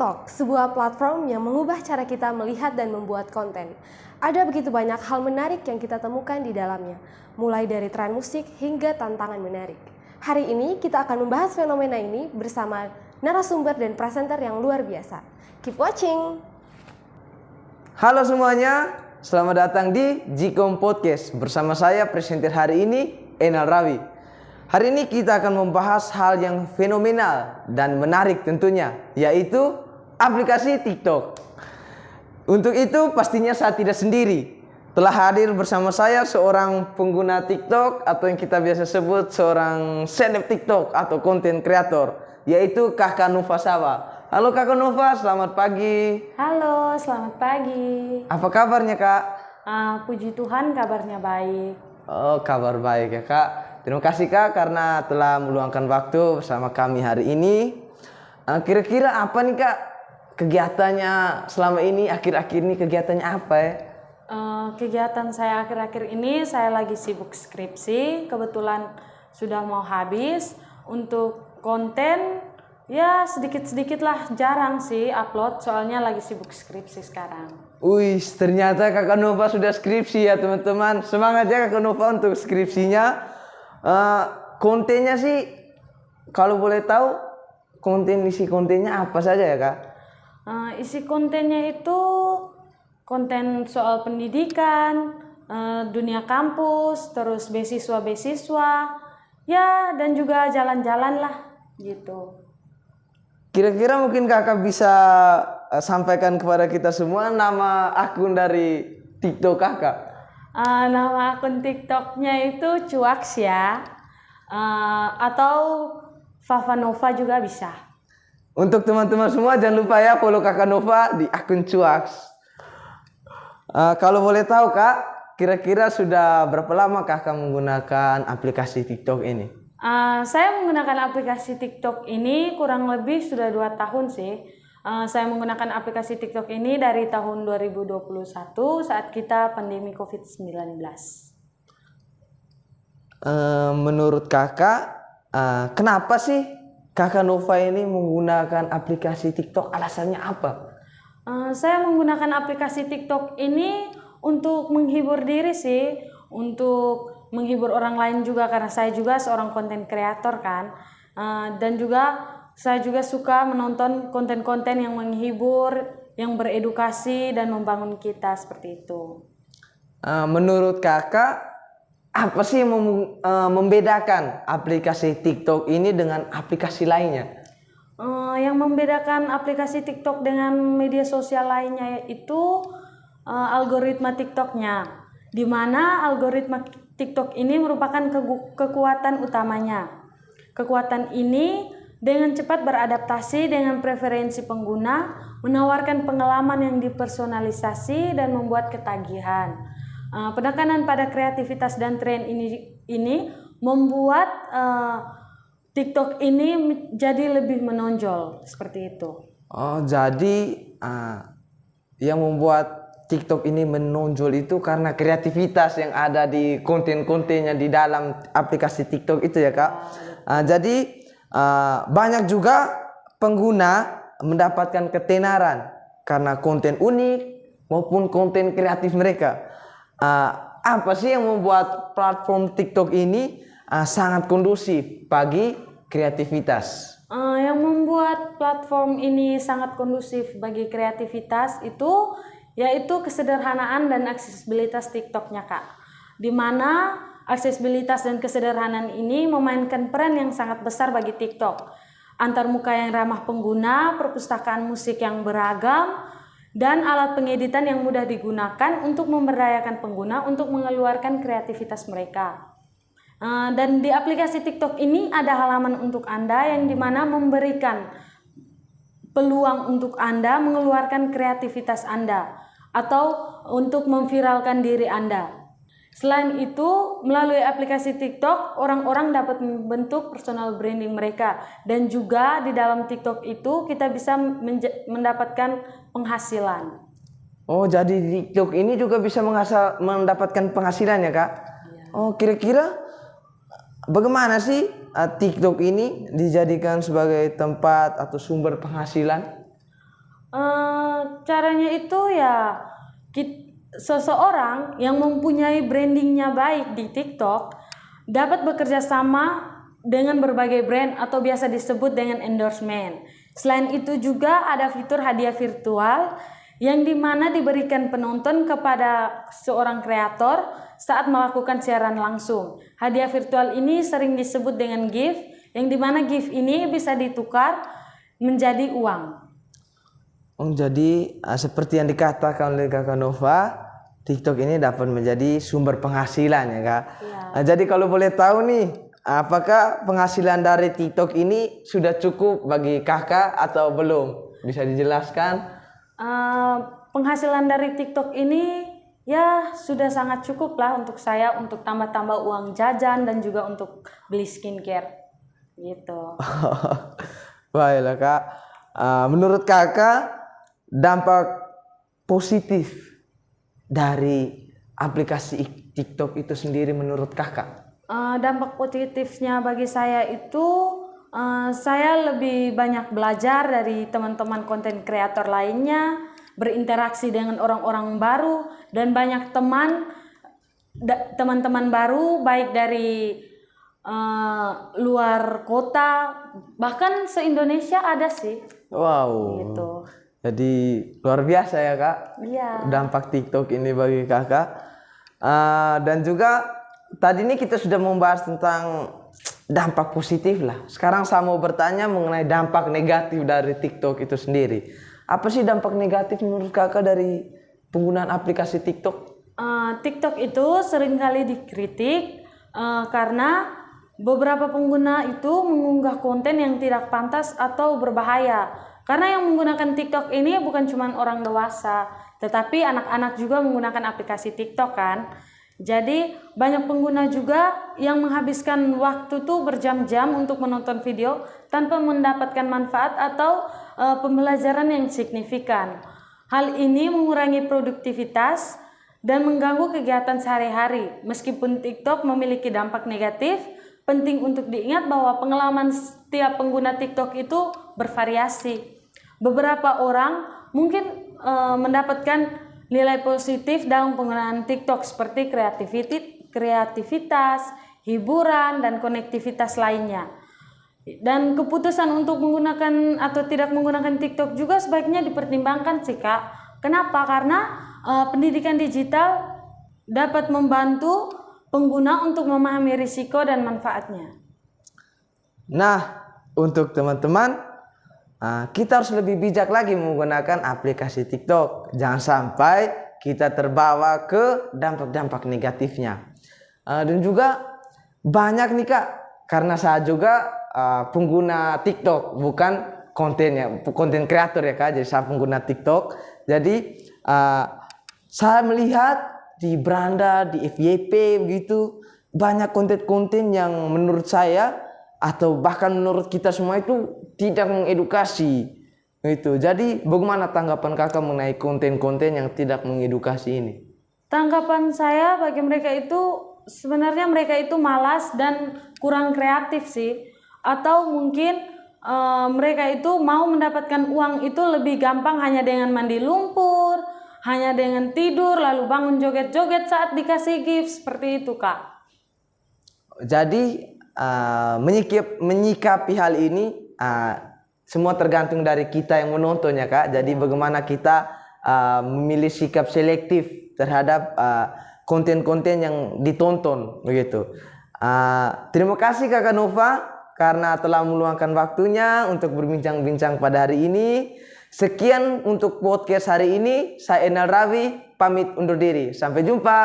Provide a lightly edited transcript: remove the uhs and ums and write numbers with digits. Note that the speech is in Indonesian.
TikTok, sebuah platform yang mengubah cara kita melihat dan membuat konten. Ada begitu banyak hal menarik yang kita temukan di dalamnya, mulai dari tren musik hingga tantangan menarik. Hari ini kita akan membahas fenomena ini bersama narasumber dan presenter yang luar biasa. Keep watching! Halo semuanya, selamat datang di Jikom Podcast. Bersama saya presenter hari ini, Enal Rawi. Hari ini kita akan membahas hal yang fenomenal dan menarik tentunya, yaitu aplikasi TikTok. Untuk itu pastinya saya tidak sendiri. Telah hadir bersama saya seorang pengguna TikTok atau yang kita biasa sebut seorang seleb TikTok atau konten kreator, yaitu Kakak Nova Sawa. Halo Kakak Nova, selamat pagi. Halo, selamat pagi. Apa kabarnya Kak? Puji Tuhan kabarnya baik. Oh, kabar baik ya Kak. Terima kasih Kak karena telah meluangkan waktu bersama kami hari ini. Kira-kira apa nih Kak kegiatannya selama ini, akhir-akhir ini kegiatannya apa ya? Kegiatan saya akhir-akhir ini saya lagi sibuk skripsi. Kebetulan sudah mau habis. Untuk konten ya sedikit-sedikit lah, jarang sih upload soalnya lagi sibuk skripsi sekarang. Wih, ternyata Kakak Nova sudah skripsi ya teman-teman. Semangat ya Kakak Nova untuk skripsinya. Kontennya sih kalau boleh tahu isi kontennya apa saja ya Kak? Isi kontennya itu konten soal pendidikan, dunia kampus, terus beasiswa-beasiswa, ya dan juga jalan-jalan lah gitu. Kira-kira mungkin Kakak bisa sampaikan kepada kita semua nama akun dari TikTok Kakak? Nama akun TikToknya itu Cuaks ya, atau Fafa Nova juga bisa. Untuk teman-teman semua jangan lupa ya follow Kakak Nova di akun Cuaks. Kalau boleh tahu Kak, kira-kira sudah berapa lama Kakak menggunakan aplikasi TikTok ini? Saya menggunakan aplikasi TikTok ini kurang lebih sudah 2 tahun sih. Saya menggunakan aplikasi TikTok ini dari tahun 2021 saat kita pandemi COVID-19. Menurut Kakak, kenapa sih Kakak Nova ini menggunakan aplikasi TikTok? Alasannya apa? Saya menggunakan aplikasi TikTok ini untuk menghibur diri sih, untuk menghibur orang lain juga karena saya juga seorang konten kreator kan, dan juga saya juga suka menonton konten-konten yang menghibur, yang beredukasi dan membangun kita seperti itu. Menurut Kakak, apa sih yang membedakan aplikasi TikTok ini dengan aplikasi lainnya? Yang membedakan aplikasi TikTok dengan media sosial lainnya itu algoritma TikToknya, di mana algoritma TikTok ini merupakan kekuatan utamanya. Kekuatan ini dengan cepat beradaptasi dengan preferensi pengguna, menawarkan pengalaman yang dipersonalisasi dan membuat ketagihan. Penekanan pada kreativitas dan tren ini membuat TikTok ini jadi lebih menonjol seperti itu. Oh, jadi yang membuat TikTok ini menonjol itu karena kreativitas yang ada di konten-kontennya di dalam aplikasi TikTok itu ya Kak. Jadi banyak juga pengguna mendapatkan ketenaran karena konten unik maupun konten kreatif mereka. Apa sih yang membuat platform TikTok ini sangat kondusif bagi kreativitas? Yang membuat platform ini sangat kondusif bagi kreativitas itu yaitu kesederhanaan dan aksesibilitas TikToknya Kak, di mana aksesibilitas dan kesederhanaan ini memainkan peran yang sangat besar bagi TikTok. Antarmuka yang ramah pengguna, perpustakaan musik yang beragam, dan alat pengeditan yang mudah digunakan untuk memberdayakan pengguna untuk mengeluarkan kreativitas mereka. Dan di aplikasi TikTok ini ada halaman untuk Anda yang dimana memberikan peluang untuk Anda mengeluarkan kreativitas Anda atau untuk memviralkan diri Anda. Selain itu, melalui aplikasi TikTok, orang-orang dapat membentuk personal branding mereka. Dan juga di dalam TikTok itu kita bisa mendapatkan penghasilan. Oh, jadi di TikTok ini juga bisa mendapatkan penghasilan ya Kak? Ya. Oh, kira-kira bagaimana sih TikTok ini dijadikan sebagai tempat atau sumber penghasilan? Caranya itu ya seseorang yang mempunyai brandingnya baik di TikTok dapat bekerja sama dengan berbagai brand atau biasa disebut dengan endorsement. Selain itu juga ada fitur hadiah virtual yang dimana diberikan penonton kepada seorang kreator saat melakukan siaran langsung. Hadiah virtual ini sering disebut dengan gift, yang dimana gift ini bisa ditukar menjadi uang. Jadi seperti yang dikatakan oleh Kakak Nova, TikTok ini dapat menjadi sumber penghasilan ya Kak. Ya. Jadi kalau boleh tahu nih, apakah penghasilan dari TikTok ini sudah cukup bagi Kakak atau belum? Bisa dijelaskan? Penghasilan dari TikTok ini ya sudah sangat cukup lah untuk saya untuk tambah-tambah uang jajan dan juga untuk beli skincare gitu. Baiklah Kak. Menurut Kakak dampak positif dari aplikasi TikTok itu sendiri menurut Kakak? Dampak positifnya bagi saya itu saya lebih banyak belajar dari teman-teman konten kreator lainnya, berinteraksi dengan orang-orang baru dan banyak teman-teman baru baik dari luar kota bahkan se-Indonesia ada sih. Wow. Gitu. Jadi luar biasa ya Kak. Iya. Dampak TikTok ini bagi Kakak. Dan juga tadi ini kita sudah membahas tentang dampak positif lah. Sekarang saya mau bertanya mengenai dampak negatif dari TikTok itu sendiri. Apa sih dampak negatif menurut Kakak dari penggunaan aplikasi TikTok? TikTok itu seringkali dikritik karena beberapa pengguna itu mengunggah konten yang tidak pantas atau berbahaya. Karena yang menggunakan TikTok ini bukan cuma orang dewasa, tetapi anak-anak juga menggunakan aplikasi TikTok kan. Jadi banyak pengguna juga yang menghabiskan waktu tuh berjam-jam untuk menonton video tanpa mendapatkan manfaat atau pembelajaran yang signifikan. Hal ini mengurangi produktivitas dan mengganggu kegiatan sehari-hari. Meskipun TikTok memiliki dampak negatif, penting untuk diingat bahwa pengalaman setiap pengguna TikTok itu bervariasi. Beberapa orang mungkin mendapatkan nilai positif dalam penggunaan TikTok seperti kreativitas, hiburan, dan konektivitas lainnya. Dan keputusan untuk menggunakan atau tidak menggunakan TikTok juga sebaiknya dipertimbangkan sih Kak. Kenapa? Karena pendidikan digital dapat membantu pengguna untuk memahami risiko dan manfaatnya. Nah, untuk teman-teman, kita harus lebih bijak lagi menggunakan aplikasi TikTok. Jangan sampai kita terbawa ke dampak-dampak negatifnya. Dan juga banyak nih Kak, karena saya juga pengguna TikTok, bukan konten kreator ya Kak. Jadi saya pengguna TikTok. Jadi saya melihat di Beranda, di FYP begitu banyak konten-konten yang menurut saya atau bahkan menurut kita semua itu tidak mengedukasi itu. Jadi bagaimana tanggapan Kakak mengenai konten-konten yang tidak mengedukasi ini? Tanggapan saya bagi mereka itu sebenarnya mereka itu malas dan kurang kreatif sih. Atau mungkin mereka itu mau mendapatkan uang itu lebih gampang hanya dengan mandi lumpur, hanya dengan tidur lalu bangun joget-joget saat dikasih gift seperti itu Kak. Jadi menyikapi hal ini semua tergantung dari kita yang menontonnya Kak. Jadi bagaimana kita memilih sikap selektif terhadap konten-konten yang ditonton begitu. Terima kasih Kakak Nova karena telah meluangkan waktunya untuk berbincang-bincang pada hari ini. Sekian untuk podcast hari ini. Saya Enal Ravi pamit undur diri. Sampai jumpa.